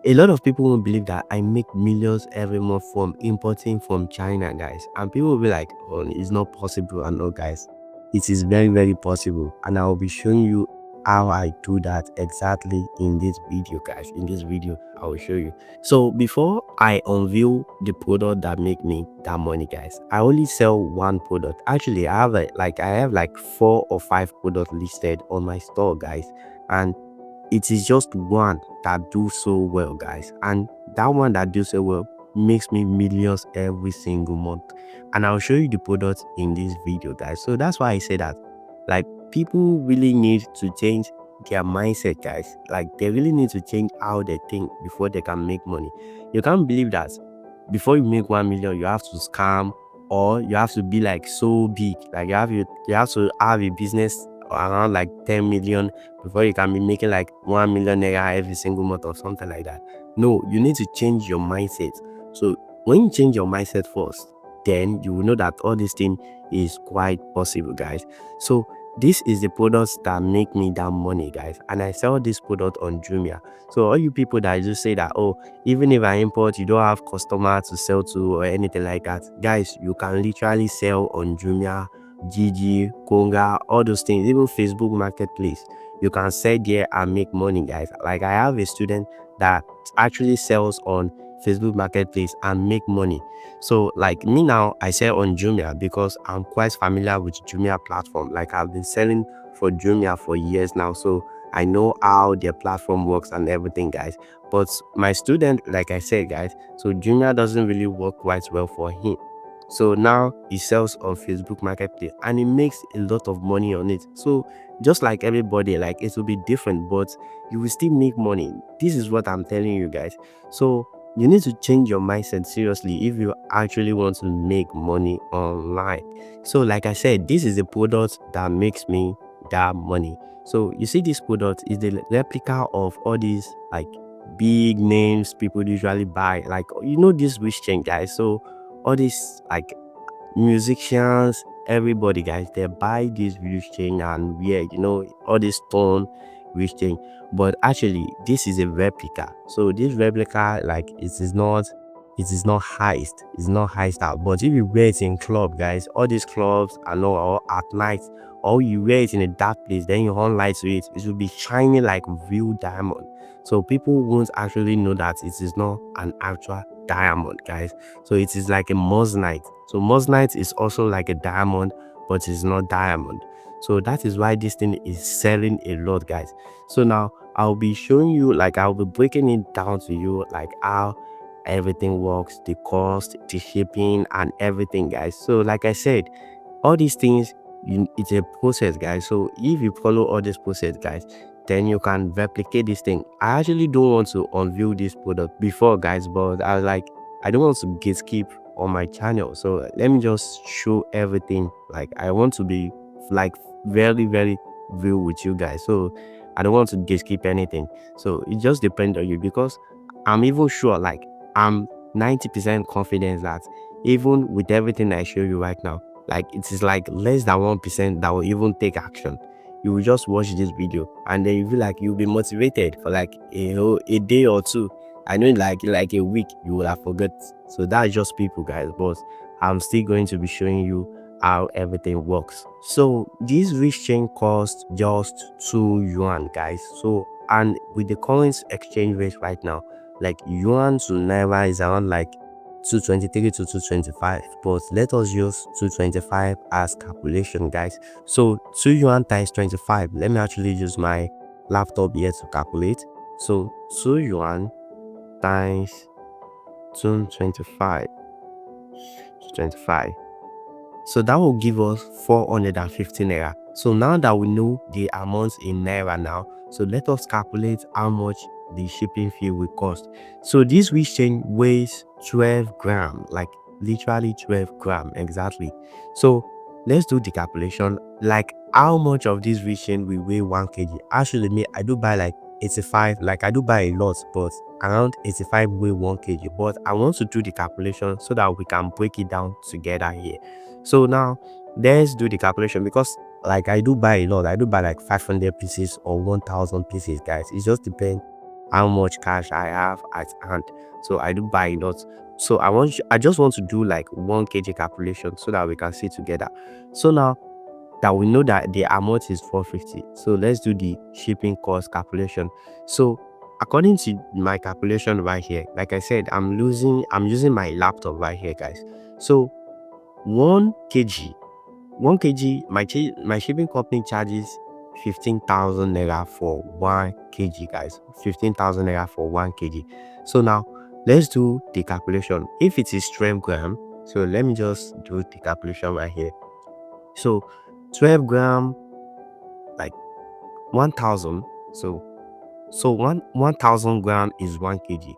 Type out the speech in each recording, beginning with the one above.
A lot of people won't believe that I make millions every month from importing from China, guys. And people will be like, oh, it's not possible. And no, guys, it is very, very possible. And I will be showing you how I do that exactly in this video, guys. In this video, I will show you. So before I unveil the product that make me that money, guys, I only sell one product. Actually, I have like 4 or 5 products listed on my store, guys. And it is just one that do so well, guys, and that one that do so well makes me millions every single month. And I'll show you the products in this video, guys. So that's why I say that, like, people really need to change their mindset, guys. Like, they really need to change how they think before they can make money. You can't believe that before you make 1 million you have to scam, or you have to be like so big, like you have to have a business around like 10 million before you can be making like 1 million naira every single month or something like that. No, you need to change your mindset. So when you change your mindset first, then you will know that all this thing is quite possible, guys. So this is the products that make me that money, guys, and I sell this product on Jumia. So all you people that just say that, oh, even if I import, you don't have customer to sell to or anything like that, guys, you can literally sell on Jumia, Gigi, Konga, all those things, even Facebook Marketplace. You can sell there and make money, guys. Like, I have a student that actually sells on Facebook Marketplace and make money. So like me now, I sell on Jumia because I'm quite familiar with Jumia platform. Like, I've been selling for Jumia for years now, so I know how their platform works and everything, guys. But my student, like I said, guys, so Jumia doesn't really work quite well for him. So now he sells on Facebook Marketplace and he makes a lot of money on it. So just like everybody, like, it will be different, but you will still make money. This is what I'm telling you, guys. So you need to change your mindset seriously if you actually want to make money online. So like I said, this is the product that makes me that money. So you see, this product is the replica of all these like big names people usually buy, like, you know, this rich chain, guys. So all these like musicians, everybody, guys, they buy this wrist chain and wear, you know, all this stone wrist chain. But actually this is a replica. So this replica, like, it is not heist, it's not heist out. But if you wear it in club, guys, all these clubs and all, or at night, or you wear it in a dark place, then you on light to it, it will be shining like real diamond. So people won't actually know that it is not an actual diamond, guys. So it is like a moissanite. So moissanite is also like a diamond, but it's not diamond. So that is why this thing is selling a lot, guys. So now I'll be showing you, like, I'll be breaking it down to you, like how everything works, the cost, the shipping, and everything, guys. So like I said, all these things, it's a process, guys. So if you follow all this process, guys, then you can replicate this thing. I actually don't want to unveil this product before, guys, but I was like, I don't want to gatekeep on my channel, so let me just show everything. Like, I want to be like very, very real with you guys, so I don't want to gatekeep anything. So it just depends on you, because I'm even sure, like, I'm 90% confident that even with everything I show you right now, like, it is like less than 1% that will even take action. You will just watch this video and then you feel like you'll be motivated for like a day or two. I know, like a week you will have forgot. So that's just people, guys, but I'm still going to be showing you how everything works. So this wrist chain costs just 2 yuan, guys. So, and with the current exchange rate right now, like, yuan to naira is around like 223 to 225, but let us use 225 as calculation, guys. So 2 yuan times 25, let me actually use my laptop here to calculate. So 2 yuan times 225, so that will give us 450 naira. So now that we know the amounts in naira now, so let us calculate how much the shipping fee will cost. So this wrist chain weighs 12 gram, like literally 12 gram exactly. So let's do the calculation. Like, how much of this wrist chain will weigh 1 kg? Actually, me, I do buy like 85, like I do buy a lot, but around 85 weigh 1 kg. But I want to do the calculation so that we can break it down together here. So now let's do the calculation, because like I do buy a lot. I do buy like 500 pieces or 1000 pieces, guys. It just depends how much cash I have at hand. So I do buy a lot. So I just want to do like 1 kg calculation so that we can see together. So now that we know that the amount is 450, so let's do the shipping cost calculation. So according to my calculation right here, like I said, I'm using my laptop right here, guys. So 1 kg 1 kg, my shipping company charges 15,000 naira for 1 kg, guys. 15,000 naira for 1 kg. So now let's do the calculation. If it is 12 gram, so let me just do the calculation right here. So 12 gram, like 1,000. So 1,000 gram is 1 kg.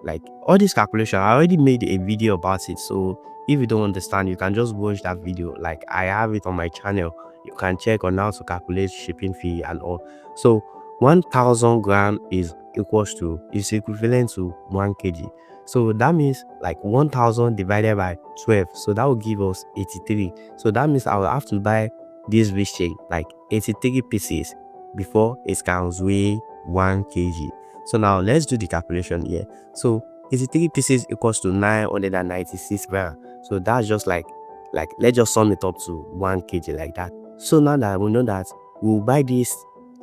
Like all this calculation, I already made a video about it. So if you don't understand, you can just watch that video. Like I have it on my channel. You can check on how to calculate shipping fee and all. So 1,000 gram is equivalent to 1 kg. So that means like 1,000 divided by 12. So that will give us 83. So that means I will have to buy this rich chain, like 83 pieces, before it can weigh 1 kg. So now let's do the calculation here. So 83 pieces equals to 996 gram. So that's just like let's just sum it up to 1 kg like that. So now that we know that, we'll buy this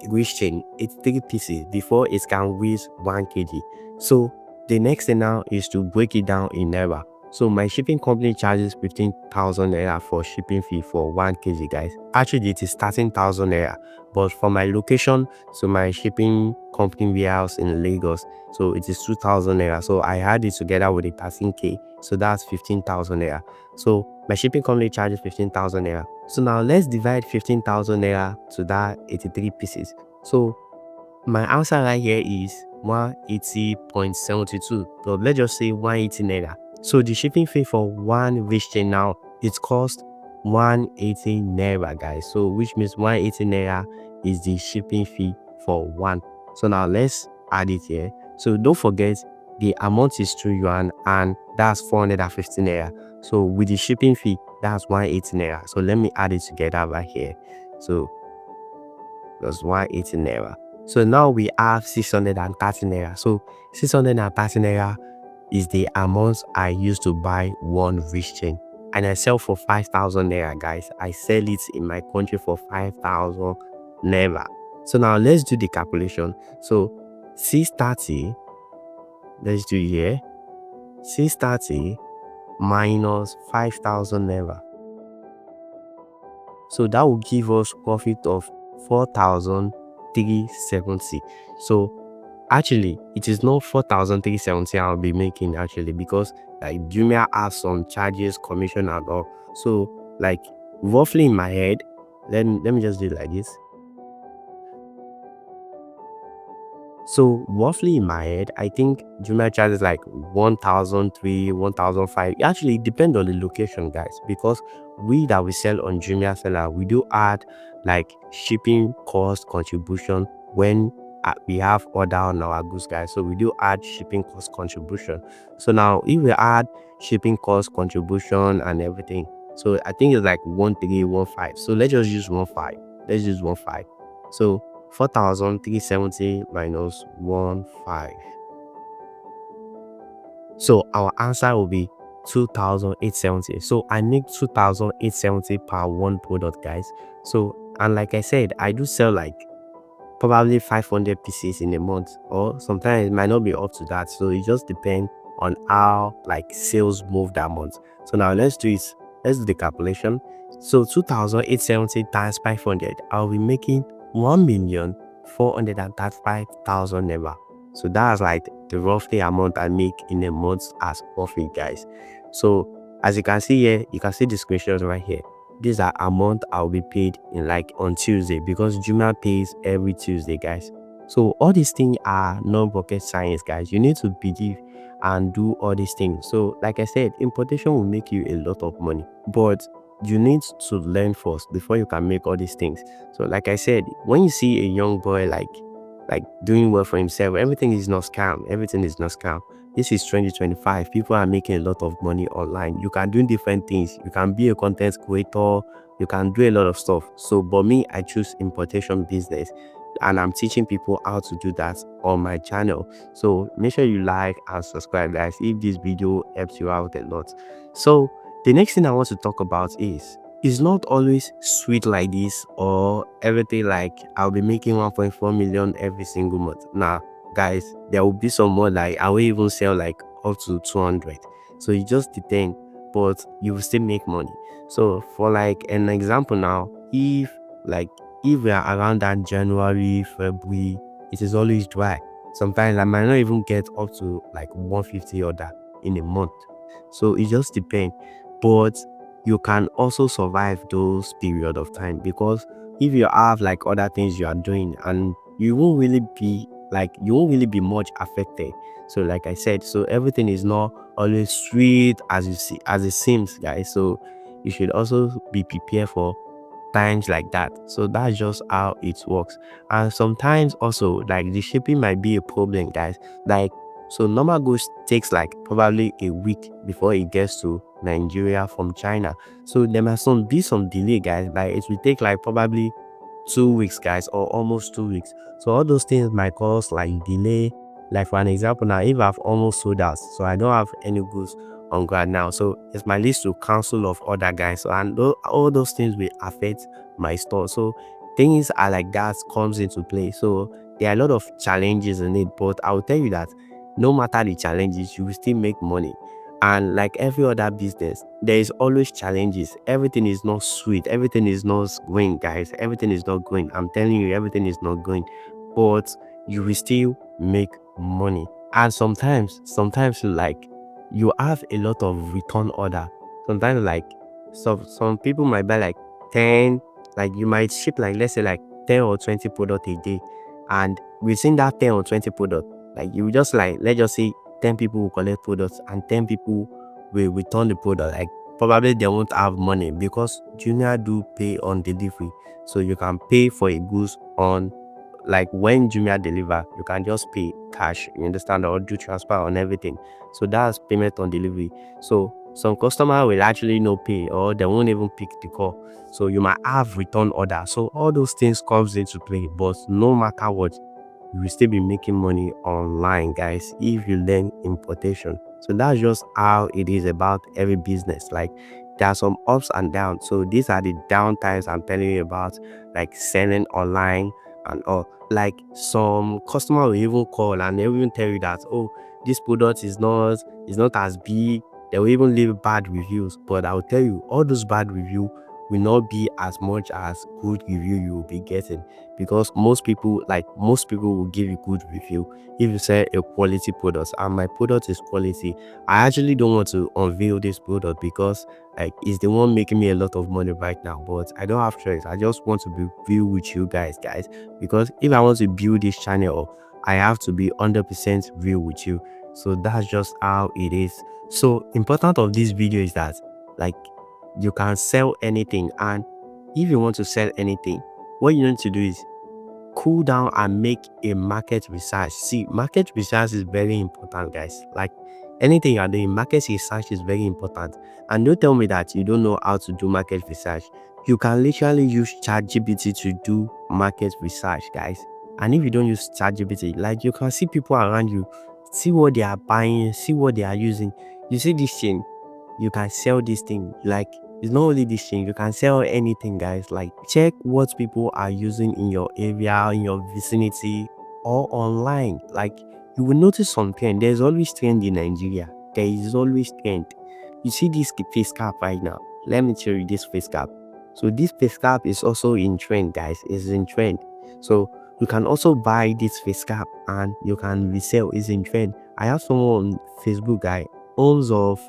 rich chain 83 pieces before it can weigh 1 kg. So the next thing now is to break it down in naira. So my shipping company charges 15,000 naira for shipping fee for 1 kg, guys. Actually, it is 13,000 naira, but for my location, so my shipping company warehouse in Lagos, so it is 2,000 naira. So I add it together with the 13k, so that's 15,000 naira. So my shipping company charges 15,000 naira. So now let's divide 15,000 naira to that 83 pieces. So my answer right here is 180.72. So let's just say 180 naira. So the shipping fee for one rich chain now, it costs 180 naira, guys. So which means 180 naira is the shipping fee for one. So now let's add it here. So don't forget, the amount is 2 yuan and that's 450 naira. So with the shipping fee, that's 180 naira. So let me add it together right here. So that's 180 naira. So now we have 630 naira. So 630 naira is the amount I used to buy one rich chain, and I sell for 5,000 naira, guys. I sell it in my country for 5,000 naira. So now let's do the calculation. So 630, let's do here, 630 minus 5,000 naira. So that will give us profit of 4,370. So actually, it is not 4,370 I'll be making, actually, because like Jumia has some charges, commission and all. So like roughly in my head, let me just do it like this. So roughly in my head, I think Jumia charges like 1,003, 1,005. Actually, it depends on the location, guys, because we that we sell on Jumia seller, we do add like shipping cost contribution when we have order on our goods, guys. So we do add shipping cost contribution. So now if we add shipping cost contribution and everything, so I think it's like 1,315. So let's just use 1,5. Let's use 1,5. So 4,370 minus 1,5. So our answer will be 2,870. So I make 2,870 per one product, guys. So, and like I said, I do sell like probably 500 pieces in a month, or sometimes it might not be up to that. So it just depends on how like sales move that month. So now let's do it. Let's do the calculation. So 2,870 times 500, I'll be making 1,435,000 naira. So that's like the roughly amount I make in a month as profit, guys. So as you can see here, you can see the screenshots right here. These are amount I'll be paid in like on Tuesday, because Juma pays every Tuesday, guys. So all these things are non-rocket science, guys. You need to believe and do all these things. So like I said, importation will make you a lot of money, but you need to learn first before you can make all these things. So like I said, when you see a young boy like doing well for himself, everything is not scam. Everything is not scam. This is 2025. People are making a lot of money online. You can do different things. You can be a content creator. You can do a lot of stuff. So but me, I choose importation business and I'm teaching people how to do that on my channel. So make sure you like and subscribe, guys, if this video helps you out a lot. So the next thing I want to talk about is it's not always sweet like this or everything like I'll be making 1.4 million every single month. Nah, guys, there will be some more like I will even sell like up to 200. So it just depends, but you will still make money. So for like an example now, like if we are around that January, February, it is always dry. Sometimes I might not even get up to like 150 order in a month. So it just depends. But you can also survive those period of time, because if you have like other things you are doing, and you won't really be much affected. So like I said, so everything is not always sweet as you see as it seems, guys. So you should also be prepared for times like that. So that's just how it works. And sometimes also like the shipping might be a problem, guys. Like, so normal goods takes like probably a week before it gets to Nigeria from China. So there might be some delay, guys. Like it will take like probably 2 weeks, guys, or almost 2 weeks. So all those things might cause like delay. Like for an example now, if I've almost sold out, so I don't have any goods on ground now, so it's my list to cancel of other guys. So and all those things will affect my store. So things are like that comes into play. So there are a lot of challenges in it, but I'll tell you that no matter the challenges, you will still make money. And like every other business, there is always challenges. Everything is not sweet. Everything is not going, guys. Everything is not going. I'm telling you, everything is not going. But you will still make money. And sometimes like you have a lot of return order. Sometimes like some people might buy like 10, like you might ship like let's say like 10 or 20 product a day. And within that 10 or 20 product, like you just like let's just say 10 people will collect products and 10 people will return the product. Like probably they won't have money because Junior do pay on delivery. So you can pay for a goods on, like when Jumia deliver, you can just pay cash, you understand, or do transfer on everything. So that's payment on delivery. So some customer will actually no pay or they won't even pick the call. So you might have return order. So all those things comes into play. But no matter what, you will still be making money online, guys, if you learn importation. So that's just how it is about every business. Like there are some ups and downs. So these are the down times I'm telling you about, like selling online and all. Like some customer will even call and they will even tell you that, oh, this product is not as big. They will even leave bad reviews. But I'll tell you, all those bad reviews will not be as much as good review you will be getting, because most people will give you good review if you sell a quality product. And my product is quality. I actually don't want to unveil this product because like it's the one making me a lot of money right now, but I don't have choice. I just want to be real with you guys, because if I want to build this channel, I have to be 100% real with you. So that's just how it is. So important of this video is that like you can sell anything, and if you want to sell anything, what you need to do is cool down and make a market research. See, market research is very important, guys. Like anything you are doing, market research is very important. And don't tell me that you don't know how to do market research. You can literally use ChatGPT to do market research, guys. And if you don't use ChatGPT, like you can see people around you, see what they are buying, see what they are using. You see this thing, you can sell this thing. Like it's not only this thing, you can sell anything, guys. Like check what people are using in your area, in your vicinity, or online. Like you will notice something. There's always trend in Nigeria. There is always trend. You see this face cap right now. Let me show you this face cap. So this face cap is also in trend, guys. It's in trend. So you can also buy this face cap and you can resell. It's in trend. I have someone on Facebook, guy, owns of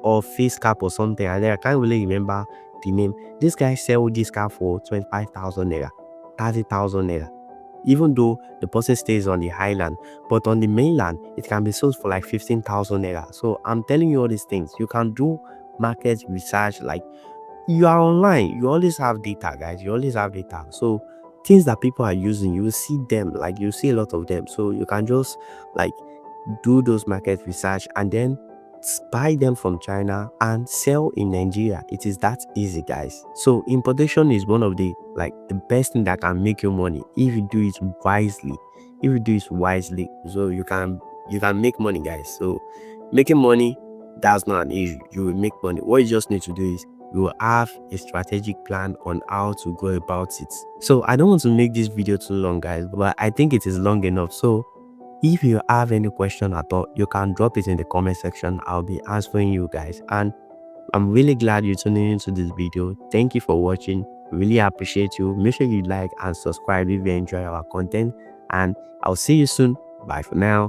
or face cap or something, and then I can't really remember the name. This guy sell this cap for 25,000 naira, 30,000 naira. Even though the person stays on the highland, but on the mainland it can be sold for like 15,000 naira. So I'm telling you all these things. You can do market research. Like you are online, you always have data, guys. You always have data. So things that people are using, you will see them. Like you see a lot of them. So you can just like do those market research and then buy them from China and sell in Nigeria. It is that easy, guys. So importation is one of the best thing that can make you money if you do it wisely. If you do it wisely, so you can make money, guys. So making money, that's not an issue. You will make money. What you just need to do is you will have a strategic plan on how to go about it. So I don't want to make this video too long, guys, but I think it is long enough. So if you have any question at all, you can drop it in the comment section. I'll be answering you guys. And I'm really glad you're tuning into this video. Thank you for watching. Really appreciate you. Make sure you like and subscribe if you enjoy our content. And I'll see you soon. Bye for now.